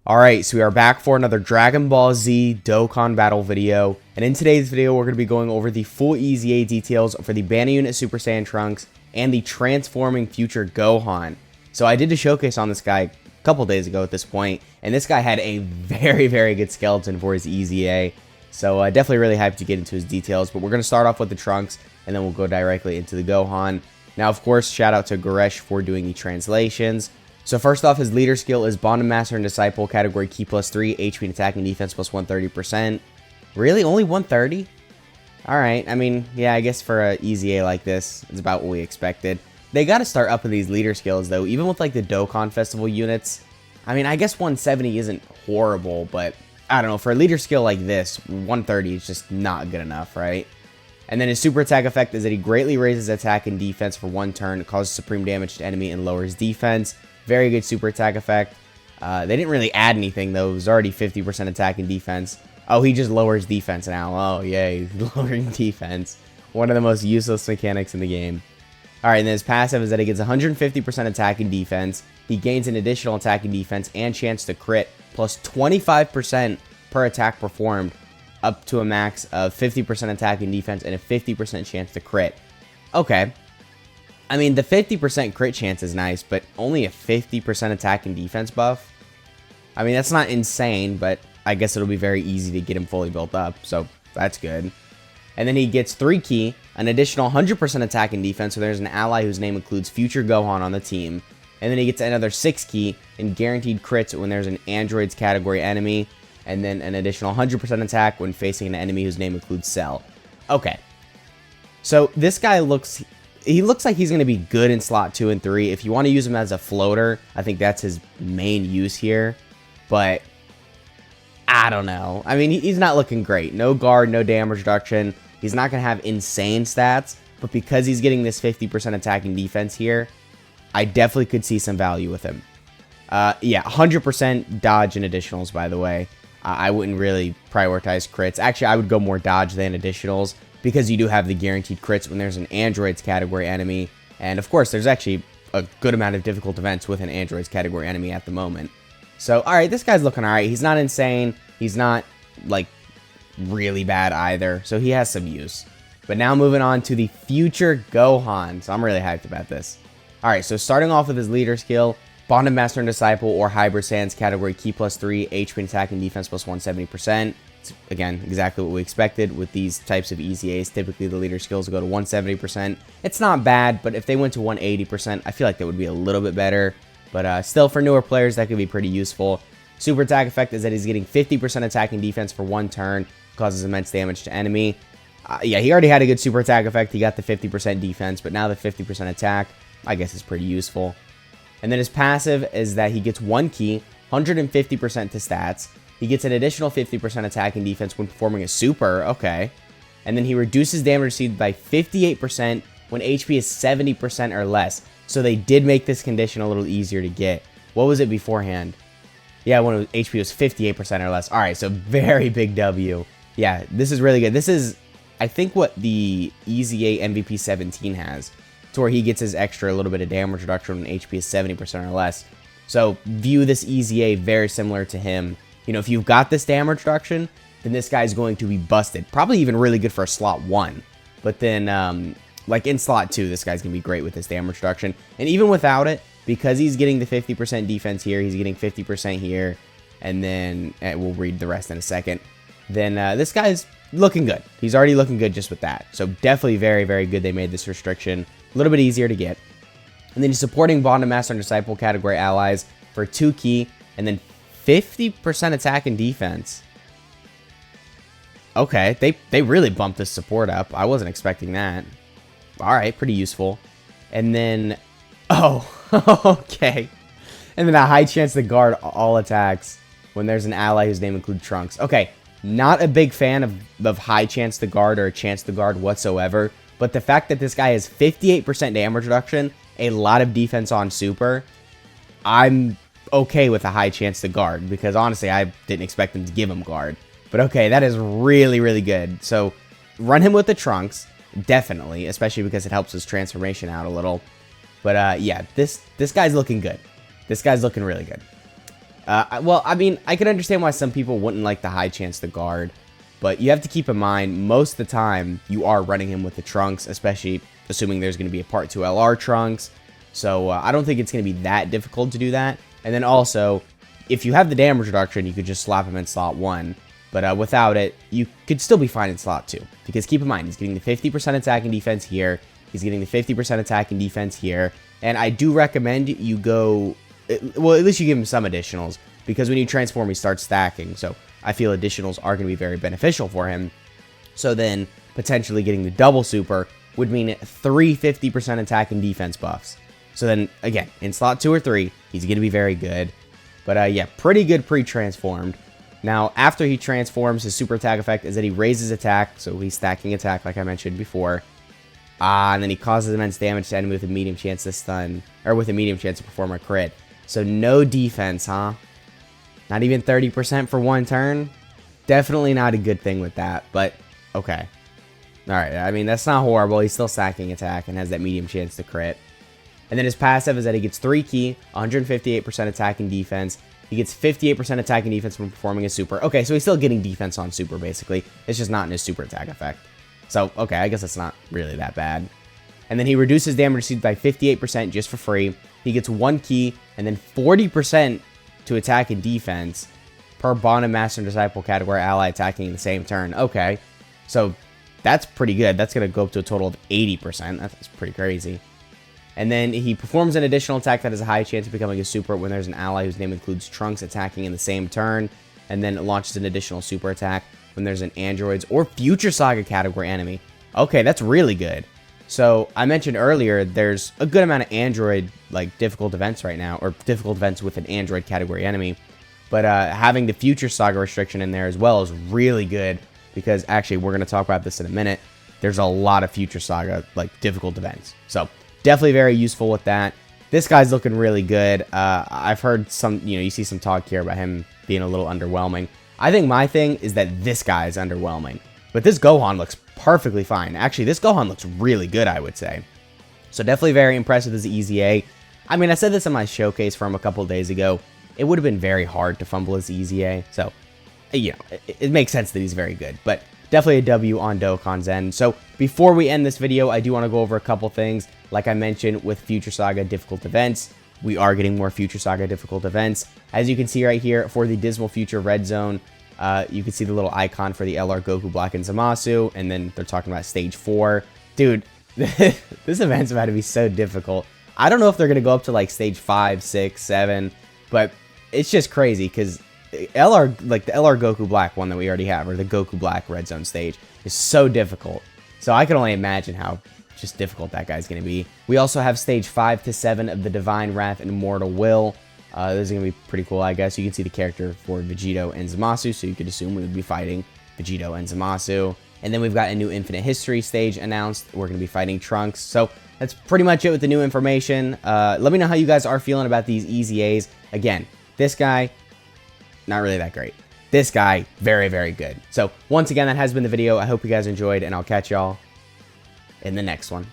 Alright, so we are back for another Dragon Ball Z Dokkan battle video, and in today's video we're going to be going over the full EZA details for the Banner Unit Super Saiyan Trunks and the Transforming Future Gohan. So I did a showcase on this guy a couple days ago at this point, and this guy had a very good skeleton for his EZA, so definitely really hyped to get into his details, but we're going to start off with the Trunks, and then we'll go directly into the Gohan. Now, of course, shout out to Goresh for doing the translations. So first off, his leader skill is Bond and Master and Disciple, category Key +3, HP and attack and defense plus 130%. Really? Only 130? Alright, I mean, yeah, I guess for a EZA like this, it's about what we expected. They gotta start upping these leader skills, though, even with, like, the Dokkan Festival units. I mean, I guess 170 isn't horrible, but, I don't know, for a leader skill like this, 130 is just not good enough, right? And then his super attack effect is that he greatly raises attack and defense for one turn, causes supreme damage to enemy, and lowers defense. Very good super attack effect. They didn't really add anything, though. It was already 50% attack and defense. Oh, he just lowers defense now. Oh, yay. Lowering defense. One of the most useless mechanics in the game. Alright, and then his passive is that he gets 150% attack and defense. He gains an additional attack and defense and chance to crit, plus 25% per attack performed, up to a max of 50% attack and defense and a 50% chance to crit. Okay. I mean, the 50% crit chance is nice, but only a 50% attack and defense buff? I mean, that's not insane, but I guess it'll be very easy to get him fully built up, so that's good. And then he gets 3 key, an additional 100% attack and defense, so there's an ally whose name includes Future Gohan on the team. And then he gets another 6 key, and guaranteed crits when there's an Androids category enemy, and then an additional 100% attack when facing an enemy whose name includes Cell. Okay. So this guy looks like he's going to be good in slot 2 and 3. If you want to use him as a floater, I think that's his main use here. But I don't know. I mean, he's not looking great. No guard, no damage reduction. He's not going to have insane stats. But because he's getting this 50% attacking defense here, I definitely could see some value with him. Yeah, 100% dodge and additionals, by the way. I wouldn't really prioritize crits. Actually, I would go more dodge than additionals, because you do have the guaranteed crits when there's an Androids category enemy. And of course, there's actually a good amount of difficult events with an Androids category enemy at the moment. So, alright, this guy's looking alright. He's not insane. He's not, like, really bad either. So he has some use. But now moving on to the Future Gohan. So I'm really hyped about this. Alright, so starting off with his leader skill, Bond and Master and Disciple or Hybrid Saiyans category Key +3, HP and attack and defense plus 170%. Again, exactly what we expected with these types of EZAs. Typically, the leader skills go to 170%. It's not bad, but if they went to 180%, I feel like that would be a little bit better. But still, for newer players, that could be pretty useful. Super attack effect is that he's getting 50% attack and defense for one turn, causes immense damage to enemy. Yeah, he already had a good super attack effect. He got the 50% defense, but now the 50% attack, I guess, is pretty useful. And then his passive is that he gets 1 key, 150% to stats. He gets an additional 50% attack and defense when performing a super. Okay. And then he reduces damage received by 58% when HP is 70% or less. So they did make this condition a little easier to get. What was it beforehand? Yeah, when HP was 58% or less. Alright, so very big W. Yeah, this is really good. This is, I think, what the EZA MVP 17 has. To where he gets his extra little bit of damage reduction when HP is 70% or less. So view this EZA very similar to him. You know, if you've got this damage reduction, then this guy's going to be busted. Probably even really good for slot 1. But then, like in slot 2, this guy's going to be great with this damage reduction. And even without it, because he's getting the 50% defense here, he's getting 50% here, and then we'll read the rest in a second, then this guy's looking good. He's already looking good just with that. So definitely very good they made this restriction a little bit easier to get. And then he's supporting Bond and Master and Disciple category allies for 2 key, and then 50% attack and defense. Okay, they really bumped this support up. I wasn't expecting that. Alright, pretty useful. And then, oh, okay. And then a high chance to guard all attacks when there's an ally whose name includes Trunks. Okay, not a big fan of high chance to guard or a chance to guard whatsoever. But the fact that this guy has 58% damage reduction, a lot of defense on super, I'm okay with a high chance to guard, because honestly I didn't expect them to give him guard. But okay, that is really good. So run him with the Trunks, definitely, especially because it helps his transformation out a little. But yeah, this guy's looking good. This guy's looking really good. Well, I mean, I can understand why some people wouldn't like the high chance to guard, but you have to keep in mind, most of the time, you are running him with the Trunks, especially assuming there's going to be a Part 2 LR Trunks. So I don't think it's going to be that difficult to do that. And then also, if you have the damage reduction, you could just slap him in slot 1. But without it, you could still be fine in slot 2. Because keep in mind, he's getting the 50% attack and defense here. He's getting the 50% attack and defense here. And I do recommend you go... Well, at least you give him some additionals. Because when you transform, he starts stacking. So I feel additionals are going to be very beneficial for him. So then, potentially getting the double super would mean 3 50% attack and defense buffs. So then, again, in slot 2 or 3, he's going to be very good. But yeah, pretty good pre-transformed. Now, after he transforms, his super attack effect is that he raises attack. So he's stacking attack, like I mentioned before. And then he causes immense damage to enemy with a medium chance to stun. Or with a medium chance to perform a crit. So no defense, huh? Not even 30% for one turn? Definitely not a good thing with that, but okay. Alright, I mean, that's not horrible. He's still stacking attack and has that medium chance to crit. And then his passive is that he gets 3 ki, 158% attack and defense. He gets 58% attack and defense from performing a super. Okay, so he's still getting defense on super, basically. It's just not in his super attack effect. So, okay, I guess it's not really that bad. And then he reduces damage received by 58% just for free. He gets 1 ki, and then 40% to attack and defense per bonded master and disciple category ally attacking in the same turn. Okay, so that's pretty good. That's going to go up to a total of 80%. That's pretty crazy. And then he performs an additional attack that has a high chance of becoming a super when there's an ally whose name includes Trunks attacking in the same turn. And then it launches an additional super attack when there's an Androids or Future Saga category enemy. Okay, that's really good. So I mentioned earlier, there's a good amount of Android like difficult events right now, or difficult events with an Android category enemy. But having the Future Saga restriction in there as well is really good, because actually we're going to talk about this in a minute. There's a lot of Future Saga like difficult events, so definitely very useful with that. This guy's looking really good. I've heard some, you see some talk here about him being a little underwhelming. I think my thing is that this guy is underwhelming, but this Gohan looks perfectly fine. Actually, this Gohan looks really good, I would say. So definitely very impressed with his EZA. I mean, I said this in my showcase from a couple days ago. It would have been very hard to fumble his EZA. So, it makes sense that he's very good. But definitely a W on Dokkan's end. So before we end this video, I do want to go over a couple things. Like I mentioned with Future Saga difficult events, we are getting more Future Saga difficult events. As you can see right here, for the Dismal Future Red Zone, you can see the little icon for the LR Goku Black and Zamasu, and then they're talking about Stage 4. Dude, this event's about to be so difficult. I don't know if they're going to go up to like Stage 5, 6, 7, but it's just crazy because LR, like the LR Goku Black one that we already have, or the Goku Black Red Zone stage, is so difficult. So I can only imagine how just difficult that guy's going to be. We also have Stage 5 to 7 of the Divine Wrath and Immortal Will. This is going to be pretty cool, I guess. You can see the character for Vegito and Zamasu, so you could assume we would be fighting Vegito and Zamasu. And then we've got a new Infinite History stage announced. We're going to be fighting Trunks. So that's pretty much it with the new information. Let me know how you guys are feeling about these EZAs. Again, this guy, not really that great. This guy, very, very good. So once again, that has been the video. I hope you guys enjoyed, and I'll catch y'all in the next one.